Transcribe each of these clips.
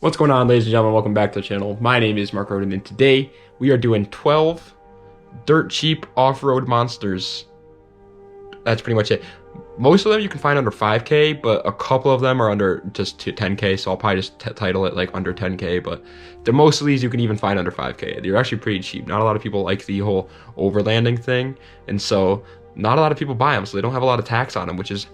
What's going on, ladies and gentlemen? Welcome back to the channel. My name is Mark Roden, and today we are doing 12 dirt cheap off-road monsters. That's pretty much it. Most of them you can find under 5K, but a couple of them are under just 10K, so I'll probably just title it like under 10K, but most of these you can even find under 5K. They're actually pretty cheap. Not a lot of people like the whole overlanding thing, and so not a lot of people buy them, so they don't have a lot of tax on them, which is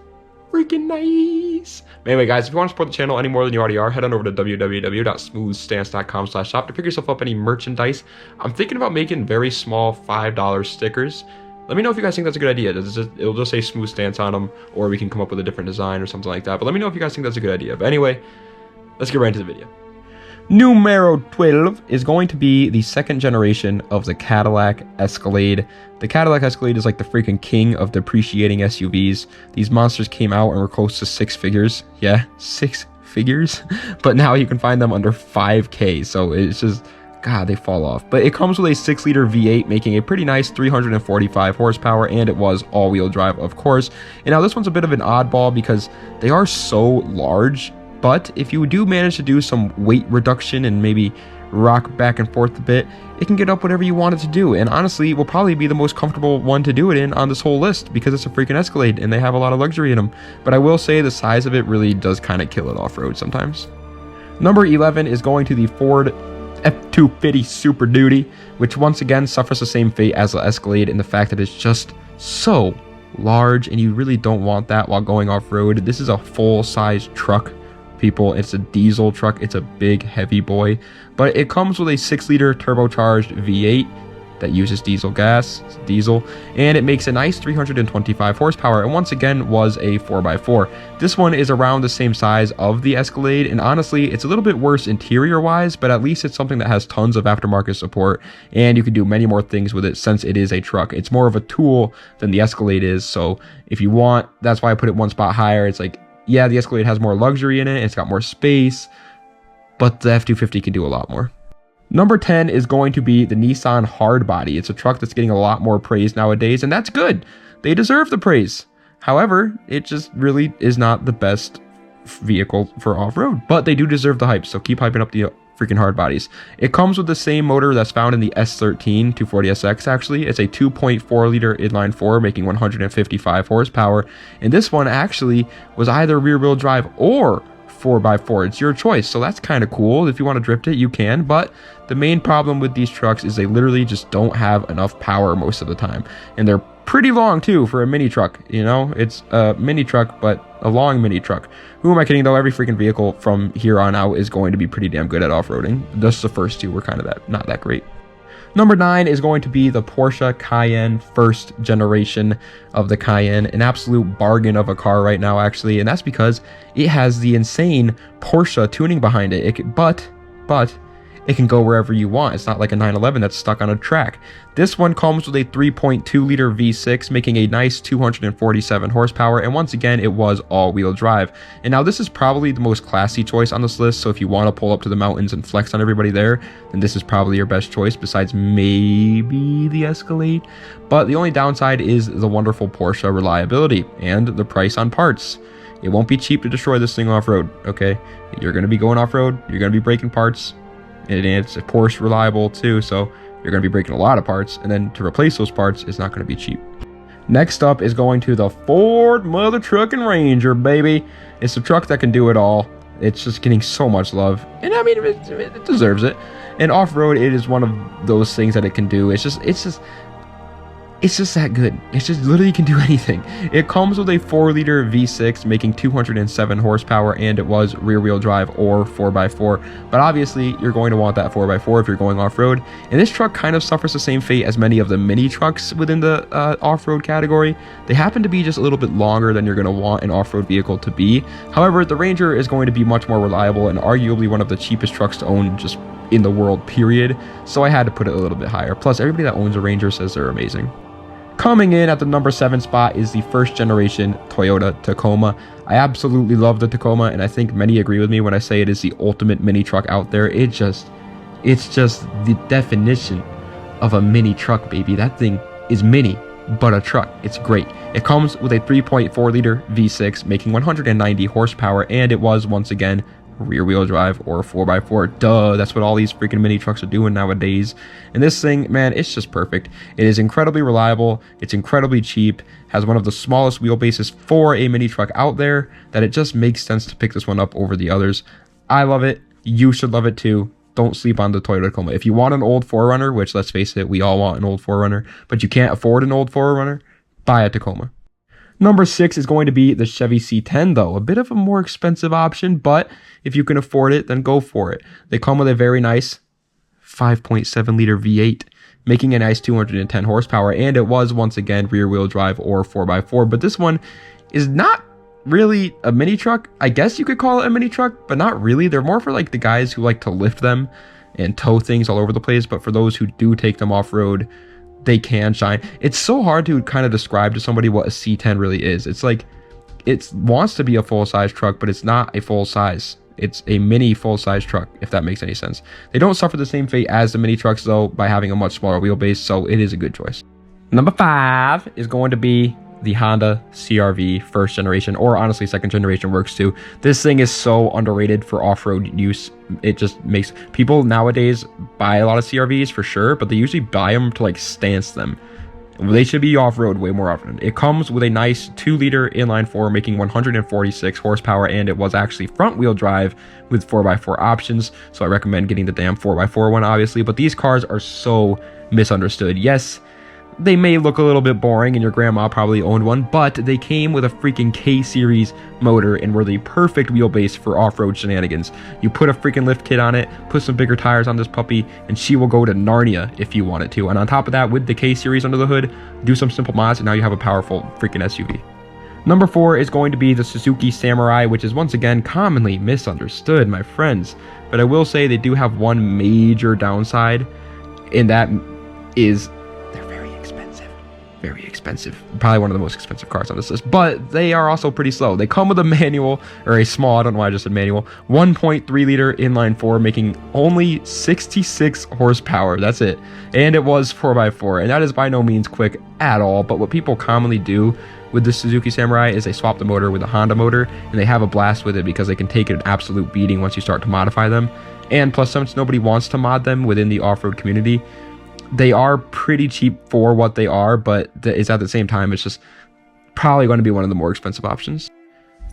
freaking nice. But anyway, guys, if you want to support the channel any more than you already are, head on over to www.smoothstance.com/shop to pick yourself up any merchandise. I'm thinking about making very small $5 stickers. Let me know if you guys think that's a good idea. It'll just say SmoothStance on them, or we can come up with a different design or something like that. But let me know if you guys think that's a good idea. But anyway, let's get right into the video. Numero 12 is going to be the second generation of the Cadillac Escalade. The Cadillac Escalade is like the freaking king of depreciating SUVs. These monsters came out and were close to 6 figures. Yeah, 6 figures. But now you can find them under 5K. So it's just, God, they fall off. But it comes with a 6-liter V8, making a pretty nice 345 horsepower, and it was all-wheel drive, of course. And now this one's a bit of an oddball because they are so large. But if you do manage to do some weight reduction and maybe rock back and forth a bit, it can get up whatever you want it to do. And honestly, it will probably be the most comfortable one to do it in on this whole list because it's a freaking Escalade and they have a lot of luxury in them. But I will say the size of it really does kind of kill it off-road sometimes. Number 11 is going to the Ford F-250 Super Duty, which once again suffers the same fate as the Escalade in the fact that it's just so large and you really don't want that while going off-road. This is a full-size truck. People, it's a diesel truck. It's a big heavy boy, but it comes with a 6-liter turbocharged V8 that uses diesel gas, and it makes a nice 325 horsepower, and once again was a 4x4. This one is around the same size of the Escalade, and honestly it's a little bit worse interior wise, but at least it's something that has tons of aftermarket support and you can do many more things with it since it is a truck. It's more of a tool than the Escalade is, so if you want, that's why I put it one spot higher. It's like, yeah, the Escalade has more luxury in it, it's got more space, but the F-250 can do a lot more. Number 10 is going to be the Nissan HardBody. It's a truck that's getting a lot more praise nowadays, and that's good. They deserve the praise. However, it just really is not the best vehicle for off-road, but they do deserve the hype, so keep hyping up the freaking hard bodies. It comes with the same motor that's found in the S13 240SX actually. It's a 2.4 liter inline 4 making 155 horsepower, and this one actually was either rear wheel drive or 4x4. It's your choice, so that's kind of cool. If you want to drift it, you can, but the main problem with these trucks is they literally just don't have enough power most of the time, and they're pretty long too for a mini truck. You know, it's a mini truck, but a long mini truck. Who am I kidding though? Every freaking vehicle from here on out is going to be pretty damn good at off-roading. Just the first two were kind of not that great. Number 9 is going to be the Porsche Cayenne, first generation of the Cayenne. An absolute bargain of a car right now, actually, and that's because it has the insane Porsche tuning behind it. But it can go wherever you want. It's not like a 911 that's stuck on a track. This one comes with a 3.2 liter V6 making a nice 247 horsepower, and once again it was all-wheel drive. And now this is probably the most classy choice on this list, so if you want to pull up to the mountains and flex on everybody there, then this is probably your best choice besides maybe the Escalade. But the only downside is the wonderful Porsche reliability and the price on parts. It won't be cheap to destroy this thing off-road, okay? You're going to be going off-road, you're going to be breaking parts, and it's a Porsche reliable too, so you're going to be breaking a lot of parts, and then to replace those parts is not going to be cheap. Next up is going to the Ford Mother Truckin' Ranger, baby. It's a truck that can do it all. It's just getting so much love, and I mean it deserves it. And off-road, it is one of those things that it can do. It's just that good. It's just literally can do anything. It comes with a 4-liter V6 making 207 horsepower, and it was rear-wheel drive or 4x4. But obviously, you're going to want that 4x4 if you're going off-road. And this truck kind of suffers the same fate as many of the mini trucks within the off-road category. They happen to be just a little bit longer than you're going to want an off-road vehicle to be. However, the Ranger is going to be much more reliable and arguably one of the cheapest trucks to own just in the world, period. So I had to put it a little bit higher. Plus, everybody that owns a Ranger says they're amazing. Coming in at the number 7 spot is the first generation Toyota Tacoma. I absolutely love the Tacoma, and I think many agree with me when I say it is the ultimate mini truck out there. It's just the definition of a mini truck, baby. That thing is mini, but a truck. It's great. It comes with a 3.4 liter V6 making 190 horsepower, and it was once again rear wheel drive or 4x4. Duh, that's what all these freaking mini trucks are doing nowadays. And this thing, man, it's just perfect. It is incredibly reliable, it's incredibly cheap, has one of the smallest wheelbases for a mini truck out there, that it just makes sense to pick this one up over the others. I love it. You should love it too. Don't sleep on the Toyota Tacoma. If you want an old 4Runner, which let's face it, we all want an old 4Runner, but you can't afford an old 4Runner, buy a Tacoma. Number 6 is going to be the Chevy C10 though. A bit of a more expensive option, but if you can afford it, then go for it. They come with a very nice 5.7 liter V8, making a nice 210 horsepower, and it was once again rear wheel drive or 4x4, but this one is not really a mini truck. I guess you could call it a mini truck, but not really. They're more for like the guys who like to lift them and tow things all over the place, but for those who do take them off-road, they can shine. It's so hard to kind of describe to somebody what a C10 really is. It's like, it wants to be a full-size truck, but it's not a full-size. It's a mini full-size truck, if that makes any sense. They don't suffer the same fate as the mini trucks though by having a much smaller wheelbase, so it is a good choice. Number 5 is going to be the Honda CR-V first generation, or honestly second generation works too. This thing is so underrated for off-road use. It just makes people nowadays buy a lot of CR-Vs for sure, but they usually buy them to like stance them. They should be off-road way more often. It comes with a nice 2-liter inline-4 making 146 horsepower, and it was actually front-wheel drive with 4x4 options, so I recommend getting the damn 4x4 one obviously. But these cars are so misunderstood. Yes, they may look a little bit boring and your grandma probably owned one, but they came with a freaking K-Series motor and were the perfect wheelbase for off-road shenanigans. You put a freaking lift kit on it, put some bigger tires on this puppy, and she will go to Narnia if you want it to. And on top of that, with the K-Series under the hood, do some simple mods and now you have a powerful freaking SUV. Number 4 is going to be the Suzuki Samurai, which is once again commonly misunderstood, my friends. But I will say they do have one major downside, and that is very expensive. Probably one of the most expensive cars on this list, but they are also pretty slow. They come with a manual, or a small, I don't know why I just said manual, 1.3 liter inline-4 making only 66 horsepower. That's it. And it was 4x4, and that is by no means quick at all. But what people commonly do with the Suzuki Samurai is they swap the motor with a Honda motor, and they have a blast with it because they can take an absolute beating once you start to modify them. And plus, since nobody wants to mod them within the off-road community, they are pretty cheap for what they are, but it's at the same time, it's just probably going to be one of the more expensive options.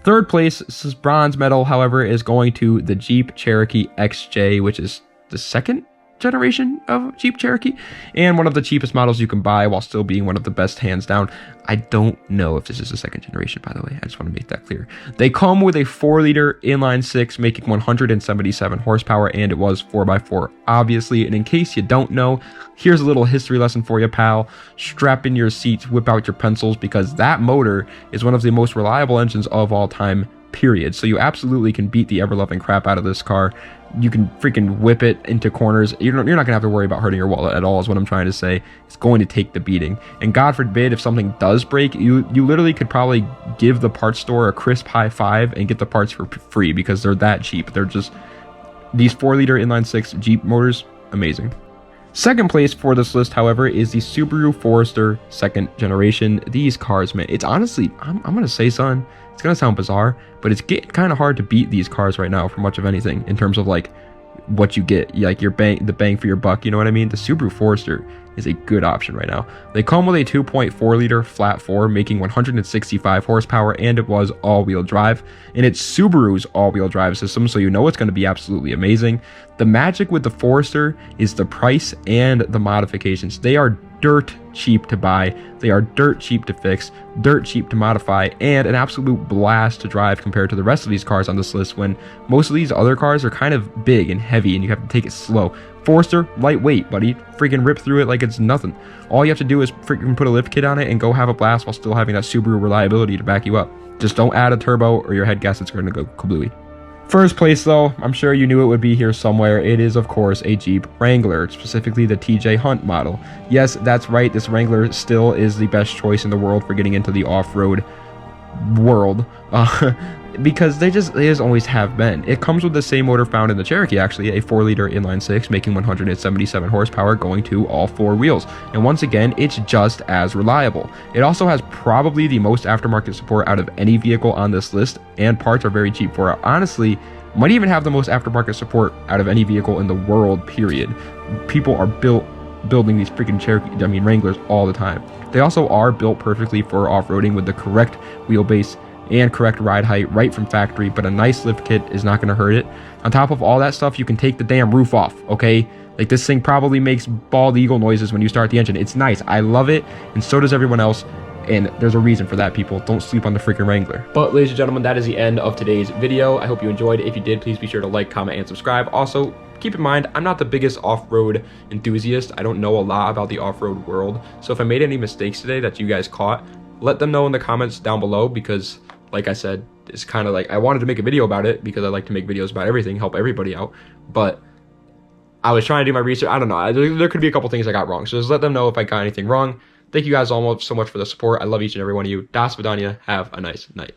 Third place, this is bronze medal, however, is going to the Jeep Cherokee XJ, which is the second generation of Jeep Cherokee and one of the cheapest models you can buy while still being one of the best hands down. I don't know if this is the second generation, by the way. I just want to make that clear. They come with a 4-liter inline-6 making 177 horsepower, and it was 4x4 obviously. And in case you don't know, here's a little history lesson for you, pal. Strap in your seats, whip out your pencils, because that motor is one of the most reliable engines of all time, period. So you absolutely can beat the ever-loving crap out of this car. You can freaking whip it into corners. You're not gonna have to worry about hurting your wallet at all, is what I'm trying to say. It's going to take the beating. And God forbid if something does break, you literally could probably give the parts store a crisp high five and get the parts for free, because they're that cheap. They're just, these 4-liter inline-6 Jeep motors, amazing. Second place for this list, however, is the Subaru Forester second generation. These cars, man, it's honestly, I'm gonna say, son, it's gonna sound bizarre, but it's getting kind of hard to beat these cars right now for much of anything in terms of like what you get, like the bang for your buck, you know what I mean? The Subaru Forester is a good option right now. They come with a 2.4 liter flat 4 making 165 horsepower, and it was all-wheel drive, and it's Subaru's all-wheel drive system, so you know it's going to be absolutely amazing. The magic with the Forester is the price and the modifications. They are dirt cheap to buy, they are dirt cheap to fix, dirt cheap to modify, and an absolute blast to drive compared to the rest of these cars on this list, when most of these other cars are kind of big and heavy and you have to take it slow. Forester, lightweight, buddy. Freaking rip through it like it's nothing. All you have to do is freaking put a lift kit on it and go have a blast while still having that Subaru reliability to back you up. Just don't add a turbo or your head gasket's going to go kablooey. First place though, I'm sure you knew it would be here somewhere. It is of course a Jeep Wrangler, specifically the TJ Hunt model. Yes, that's right, this Wrangler still is the best choice in the world for getting into the off-road world. Because they just always have been. It comes with the same motor found in the Cherokee, actually, a 4-liter inline-6 making 177 horsepower going to all 4 wheels. And once again, it's just as reliable. It also has probably the most aftermarket support out of any vehicle on this list, and parts are very cheap for it. Honestly, Might even have the most aftermarket support out of any vehicle in the world, period. People are building these freaking Wranglers all the time. They also are built perfectly for off-roading with the correct wheelbase and correct ride height right from factory, but a nice lift kit is not going to hurt it. On top of all that stuff, you can take the damn roof off, okay? Like, this thing probably makes bald eagle noises when you start the engine. It's nice. I love it, and so does everyone else. And there's a reason for that, people. Don't sleep on the freaking Wrangler. But ladies and gentlemen, that is the end of today's video. I hope you enjoyed. If you did, please be sure to like, comment, and subscribe. Also, keep in mind, I'm not the biggest off-road enthusiast. I don't know a lot about the off-road world. So if I made any mistakes today that you guys caught, let them know in the comments down below, because like I said, it's kind of like I wanted to make a video about it because I like to make videos about everything, help everybody out. But I was trying to do my research. I don't know. There could be a couple things I got wrong. So just let them know if I got anything wrong. Thank you guys all so much for the support. I love each and every one of you. Das Vidania. Have a nice night.